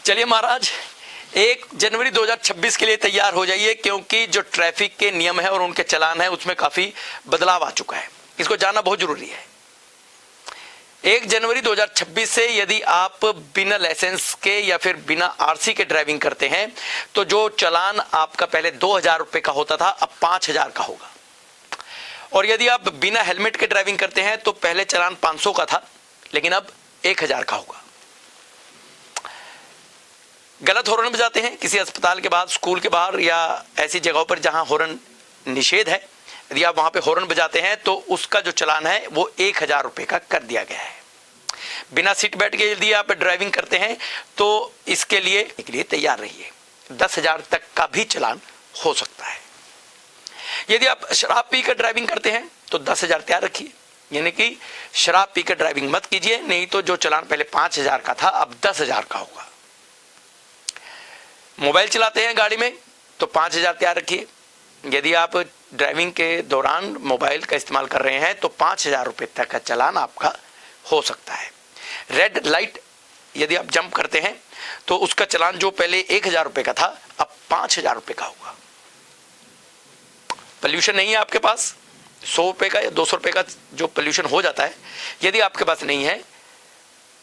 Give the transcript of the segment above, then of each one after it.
चलिए महाराज, 1 जनवरी 2026 के लिए तैयार हो जाइए, क्योंकि जो ट्रैफिक के नियम है और उनके चालान है उसमें काफी बदलाव आ चुका है। इसको जानना बहुत जरूरी है। 1 जनवरी 2026 से यदि आप बिना लाइसेंस के या फिर बिना आरसी के ड्राइविंग करते हैं तो जो चालान आपका पहले 2000 रुपये का होता था अब 5000 का होगा। और यदि आप बिना हेलमेट के ड्राइविंग करते हैं तो पहले चालान 500 का था, लेकिन अब 1000 का होगा। गलत हॉर्न बजाते हैं किसी अस्पताल के बाहर, स्कूल के बाहर या ऐसी जगहों पर जहां हॉर्न निषेध है, यदि आप वहां पे हॉर्न बजाते हैं तो उसका जो चालान है वो 1000 रुपये का कर दिया गया है। बिना सीट बेल्ट के यदि आप ड्राइविंग करते हैं तो इसके लिए तैयार रहिए, 10,000 तक का भी चालान हो सकता है। यदि आप शराब पीकर ड्राइविंग करते हैं तो 10,000 तैयार रखिए, यानी कि शराब पीकर ड्राइविंग मत कीजिए, नहीं तो जो चालान पहले 5,000 का था अब 10,000 का होगा। मोबाइल चलाते हैं गाड़ी में तो 5,000 तैयार रखिए। यदि आप ड्राइविंग के दौरान मोबाइल का इस्तेमाल कर रहे हैं तो 5,000 रुपये तक का चालान आपका हो सकता है। रेड लाइट यदि आप जंप करते हैं तो उसका चालान जो पहले 1,000 रुपये का था अब 5,000 रुपये का होगा। पोल्यूशन नहीं है आपके पास, 100 रुपये का या 200 रुपये का जो पोल्यूशन हो जाता है, यदि आपके पास नहीं है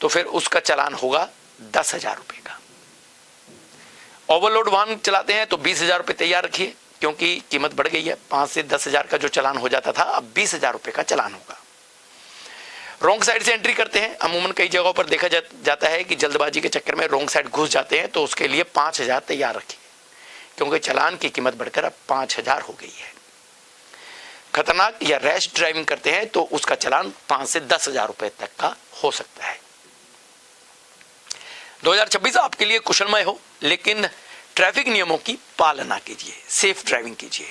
तो फिर उसका चालान होगा 10,000 रुपये का। ओवरलोड वाहन चलाते हैं तो 20,000 रुपये तैयार रखिए, क्योंकि कीमत बढ़ गई है। 5 से 10,000 का जो चालान हो जाता था अब 20,000 रुपये का चालान होगा। रॉन्ग साइड से एंट्री करते हैं, अमूमन कई जगहों पर देखा जाता है कि जल्दबाजी के चक्कर में रॉन्ग साइड घुस जाते हैं, तो उसके लिए 5,000 तैयार रखिए, क्योंकि चालान की कीमत बढ़कर अब 5,000 हो गई है। खतरनाक या रैश ड्राइविंग करते हैं तो उसका चालान 5 से 10,000 रुपये तक का हो सकता है। 2026 आपके लिए कुशलमय हो, लेकिन ट्रैफिक नियमों की पालना कीजिए, सेफ ड्राइविंग कीजिए।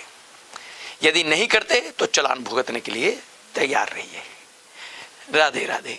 यदि नहीं करते तो चालान भुगतने के लिए तैयार रहिए। राधे राधे।